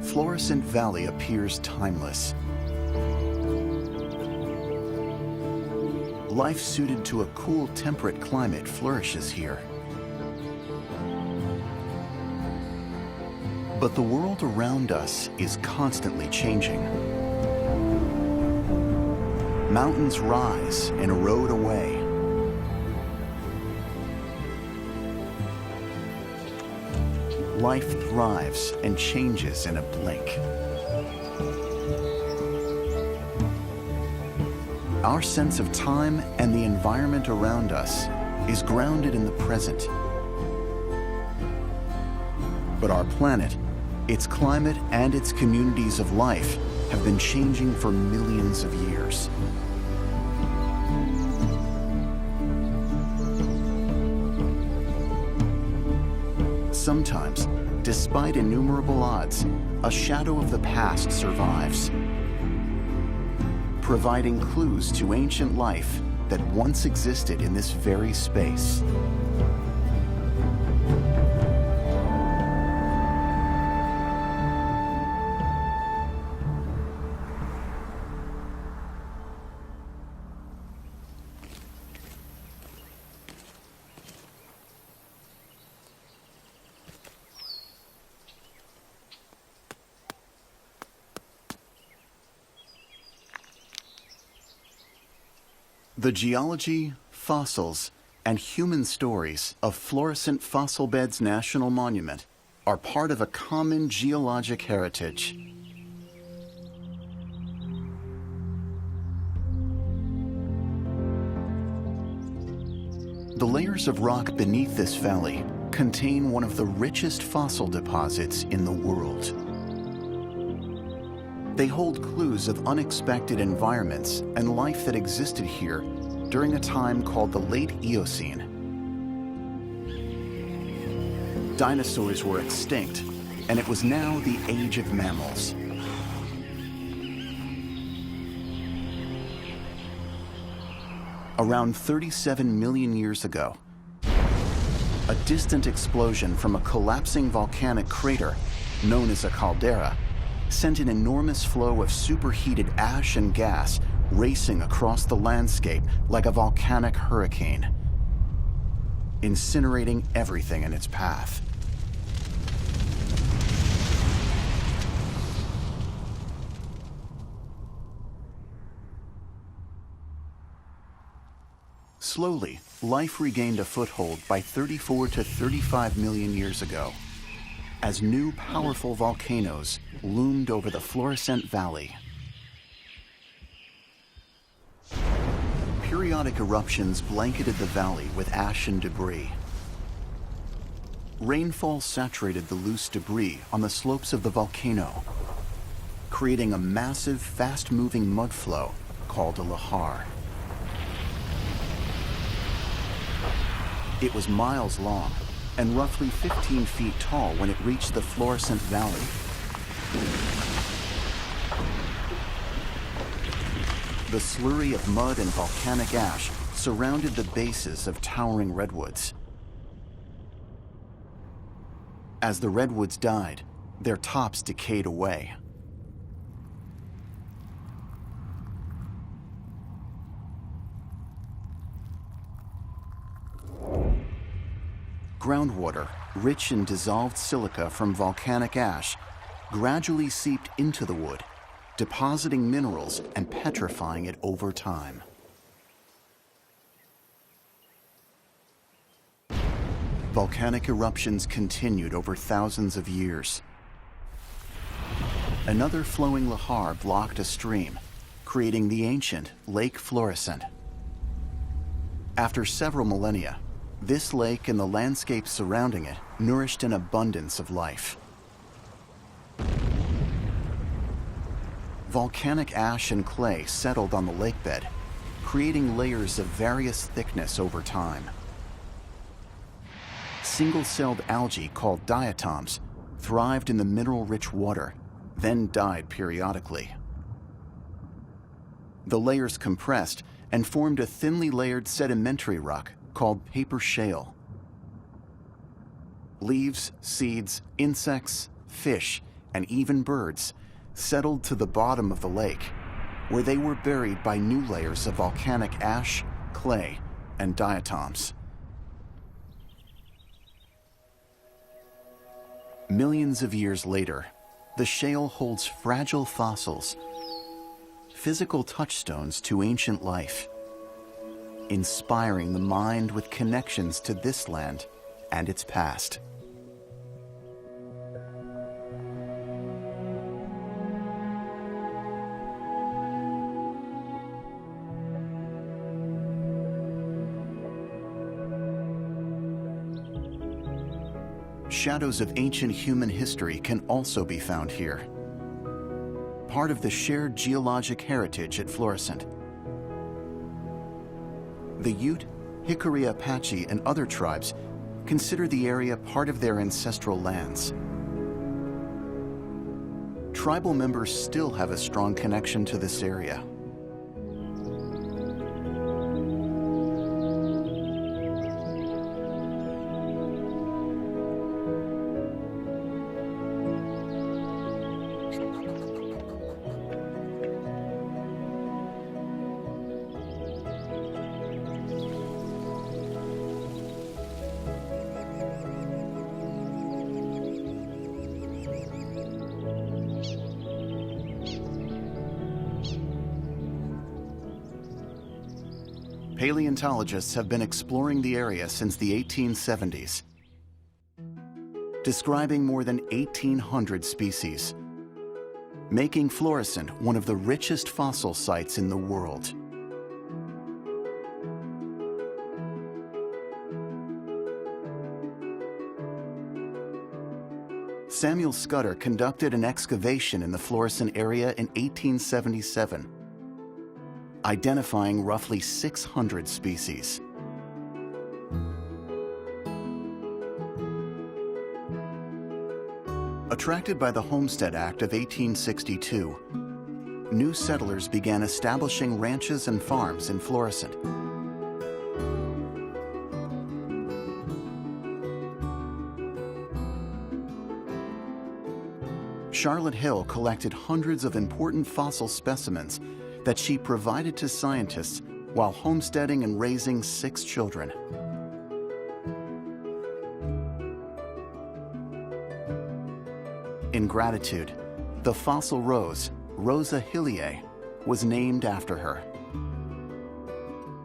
Florissant Valley appears timeless. Life suited to a cool, temperate climate flourishes here. But the world around us is constantly changing. Mountains rise and erode away. Life thrives and changes in a blink. Our sense of time and the environment around us is grounded in the present. But our planet, its climate, and its communities of life have been changing for millions of years. Sometimes, despite innumerable odds, a shadow of the past survives, providing clues to ancient life that once existed in this very space. The geology, fossils, and human stories of Florissant Fossil Beds National Monument are part of a common geologic heritage. The layers of rock beneath this valley contain one of the richest fossil deposits in the world. They hold clues of unexpected environments and life that existed here during a time called the late Eocene. Dinosaurs were extinct, and it was now the age of mammals. Around 37 million years ago, a distant explosion from a collapsing volcanic crater, known as a caldera, sent an enormous flow of superheated ash and gas racing across the landscape like a volcanic hurricane, incinerating everything in its path. Slowly, life regained a foothold by 34 to 35 million years ago, as new powerful volcanoes loomed over the Florissant Valley. Periodic eruptions blanketed the valley with ash and debris. Rainfall saturated the loose debris on the slopes of the volcano, creating a massive, fast-moving mud flow called a lahar. It was miles long and roughly 15 feet tall when it reached the Florissant Valley. The slurry of mud and volcanic ash surrounded the bases of towering redwoods. As the redwoods died, their tops decayed away. Groundwater, rich in dissolved silica from volcanic ash, gradually seeped into the wood, depositing minerals and petrifying it over time. Volcanic eruptions continued over thousands of years. Another flowing lahar blocked a stream, creating the ancient Lake Florissant. After several millennia, this lake and the landscape surrounding it nourished an abundance of life. Volcanic ash and clay settled on the lakebed, creating layers of various thickness over time. Single-celled algae called diatoms thrived in the mineral-rich water, then died periodically. The layers compressed and formed a thinly layered sedimentary rock called paper shale. Leaves, seeds, insects, fish, and even birds settled to the bottom of the lake, where they were buried by new layers of volcanic ash, clay, and diatoms. Millions of years later, the shale holds fragile fossils, physical touchstones to ancient life, inspiring the mind with connections to this land and its past. Shadows of ancient human history can also be found here, part of the shared geologic heritage at Florissant. The Ute, Hickory Apache, and other tribes consider the area part of their ancestral lands. Tribal members still have a strong connection to this area. Paleontologists have been exploring the area since the 1870s, describing more than 1,800 species, making Florissant one of the richest fossil sites in the world. Samuel Scudder conducted an excavation in the Florissant area in 1877, identifying roughly 600 species. Attracted by the Homestead Act of 1862, new settlers began establishing ranches and farms in Florissant. Charlotte Hill collected hundreds of important fossil specimens that she provided to scientists while homesteading and raising 6 children. In gratitude, the fossil rose, Rosa hilliae, was named after her.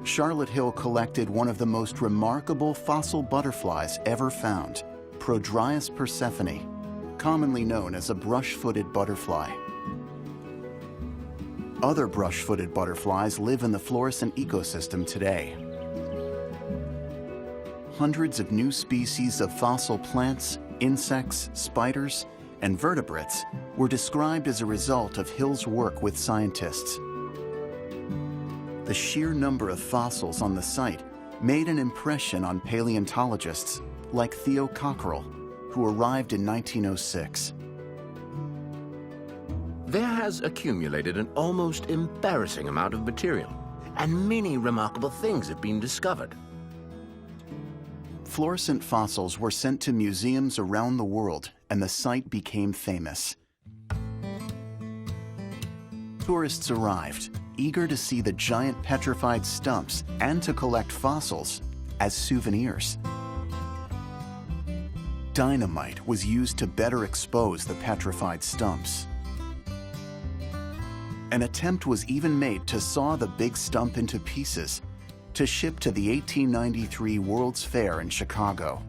Charlotte Hill collected one of the most remarkable fossil butterflies ever found, Prodryas persephone, commonly known as a brush-footed butterfly. Other brush-footed butterflies live in the Florissant ecosystem today. Hundreds of new species of fossil plants, insects, spiders, and vertebrates were described as a result of Hill's work with scientists. The sheer number of fossils on the site made an impression on paleontologists like Theo Cockerell, who arrived in 1906. There has accumulated an almost embarrassing amount of material, and many remarkable things have been discovered. Florissant fossils were sent to museums around the world, and the site became famous. Tourists arrived, eager to see the giant petrified stumps and to collect fossils as souvenirs. Dynamite was used to better expose the petrified stumps. An attempt was even made to saw the big stump into pieces to ship to the 1893 World's Fair in Chicago.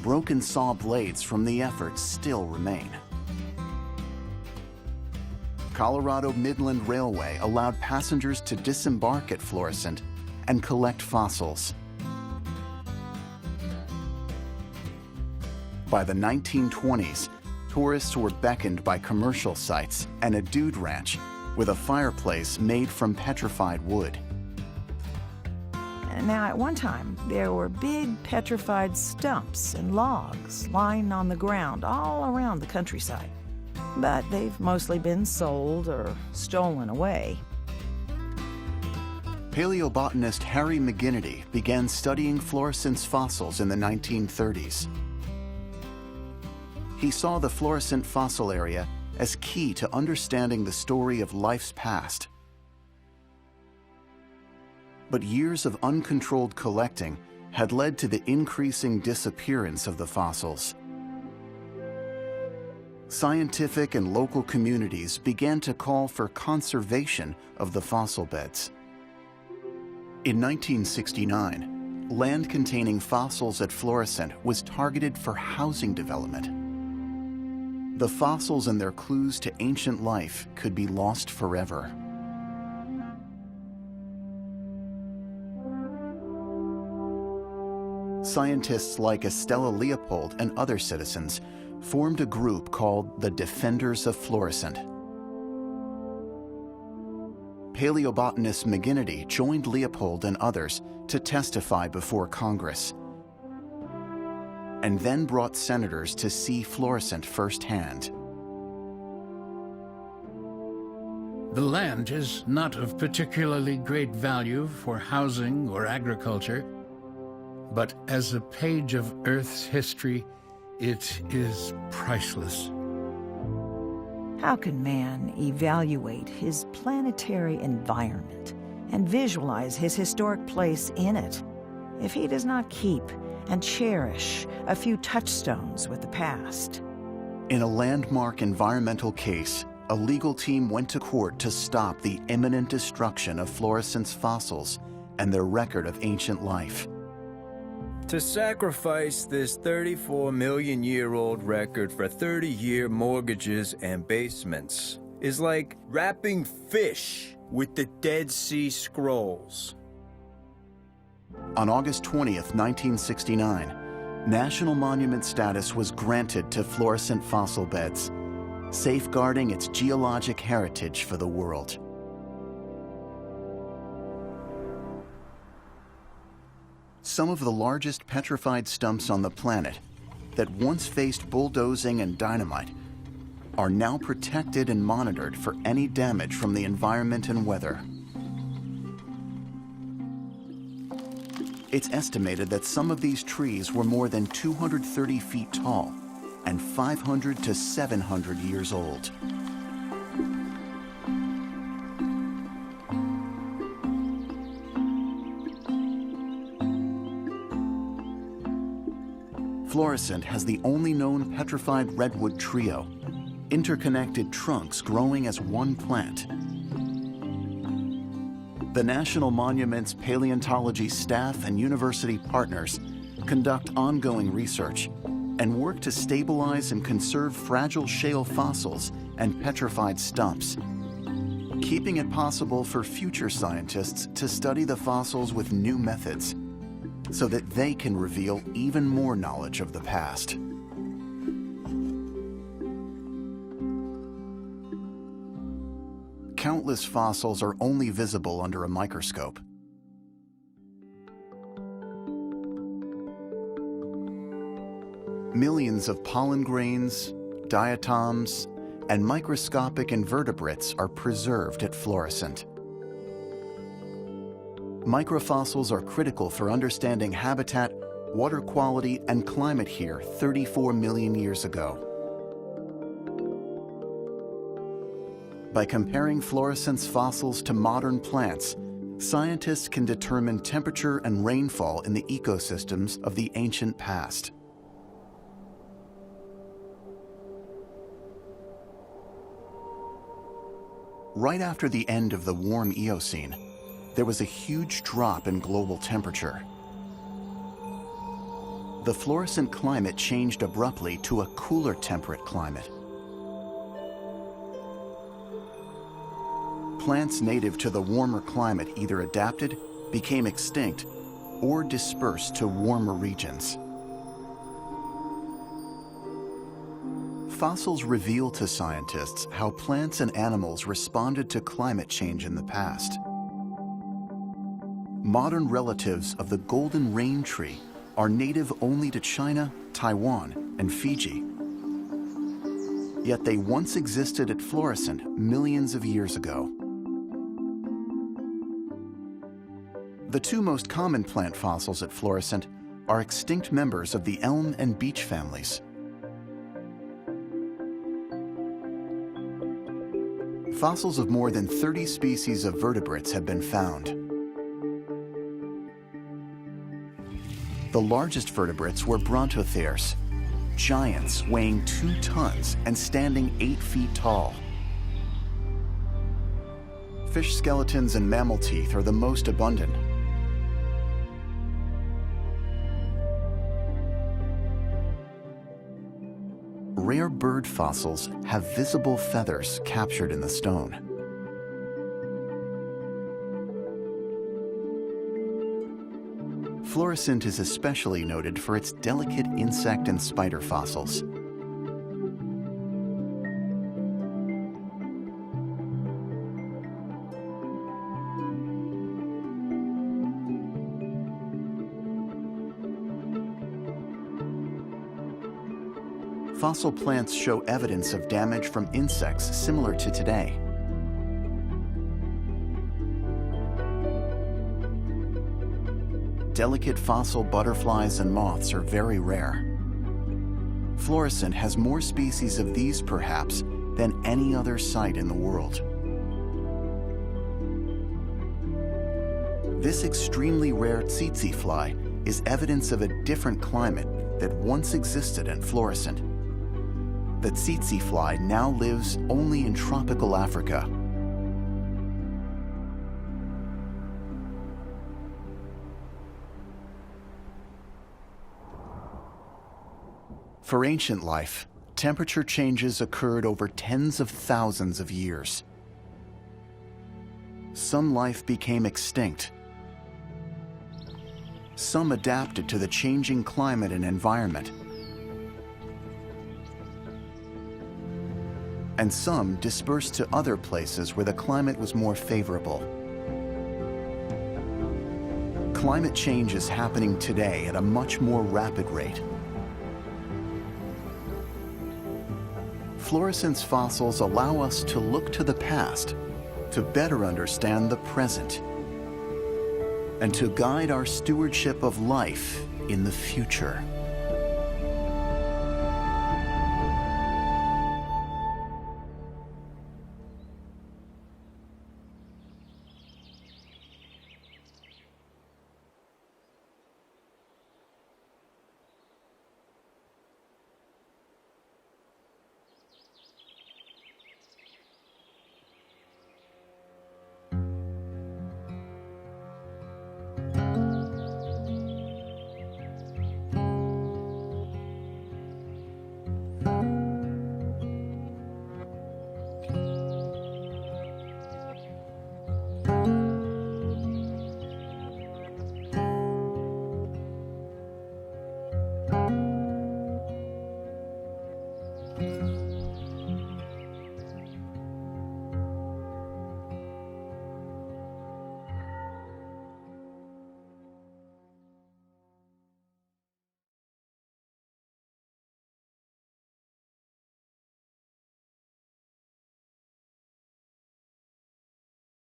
Broken saw blades from the effort still remain. Colorado Midland Railway allowed passengers to disembark at Florissant and collect fossils. By the 1920s, tourists were beckoned by commercial sites and a dude ranch with a fireplace made from petrified wood. Now, at one time, there were big petrified stumps and logs lying on the ground all around the countryside. But they've mostly been sold or stolen away. Paleobotanist Harry McGinnity began studying Florissant's fossils in the 1930s. He saw the Florissant fossil area as key to understanding the story of life's past. But years of uncontrolled collecting had led to the increasing disappearance of the fossils. Scientific and local communities began to call for conservation of the fossil beds. In 1969, land containing fossils at Florissant was targeted for housing development. The fossils and their clues to ancient life could be lost forever. Scientists like Estella Leopold and other citizens formed a group called the Defenders of Florissant. Paleobotanist McGinnity joined Leopold and others to testify before Congress, and then brought senators to see Florissant firsthand. The land is not of particularly great value for housing or agriculture, but as a page of Earth's history, it is priceless. How can man evaluate his planetary environment and visualize his historic place in it if he does not keep and cherish a few touchstones with the past? In a landmark environmental case, a legal team went to court to stop the imminent destruction of Florissant's fossils and their record of ancient life. To sacrifice this 34-million-year-old record for 30-year mortgages and basements is like wrapping fish with the Dead Sea Scrolls. On August 20th, 1969, national monument status was granted to Florissant fossil beds, safeguarding its geologic heritage for the world. Some of the largest petrified stumps on the planet that once faced bulldozing and dynamite are now protected and monitored for any damage from the environment and weather. It's estimated that some of these trees were more than 230 feet tall and 500 to 700 years old. Florissant has the only known petrified redwood trio, interconnected trunks growing as one plant. The National Monument's paleontology staff and university partners conduct ongoing research and work to stabilize and conserve fragile shale fossils and petrified stumps, keeping it possible for future scientists to study the fossils with new methods, so that they can reveal even more knowledge of the past. Countless fossils are only visible under a microscope. Millions of pollen grains, diatoms, and microscopic invertebrates are preserved at Florissant. Microfossils are critical for understanding habitat, water quality, and climate here 34 million years ago. By comparing Florissant's fossils to modern plants, scientists can determine temperature and rainfall in the ecosystems of the ancient past. Right after the end of the warm Eocene, there was a huge drop in global temperature. The Florissant climate changed abruptly to a cooler temperate climate. Plants native to the warmer climate either adapted, became extinct, or dispersed to warmer regions. Fossils reveal to scientists how plants and animals responded to climate change in the past. Modern relatives of the golden rain tree are native only to China, Taiwan, and Fiji. Yet they once existed at Florissant millions of years ago. The two most common plant fossils at Florissant are extinct members of the elm and beech families. Fossils of more than 30 species of vertebrates have been found. The largest vertebrates were brontotheres, giants weighing 2 tons and standing 8 feet tall. Fish skeletons and mammal teeth are the most abundant. Rare bird fossils have visible feathers captured in the stone. Florissant is especially noted for its delicate insect and spider fossils. Fossil plants show evidence of damage from insects similar to today. Delicate fossil butterflies and moths are very rare. Florissant has more species of these, perhaps, than any other site in the world. This extremely rare tsetse fly is evidence of a different climate that once existed in Florissant. The tsetse fly now lives only in tropical Africa. For ancient life, temperature changes occurred over tens of thousands of years. Some life became extinct. Some adapted to the changing climate and environment. And some dispersed to other places where the climate was more favorable. Climate change is happening today at a much more rapid rate. Florissant's fossils allow us to look to the past to better understand the present and to guide our stewardship of life in the future.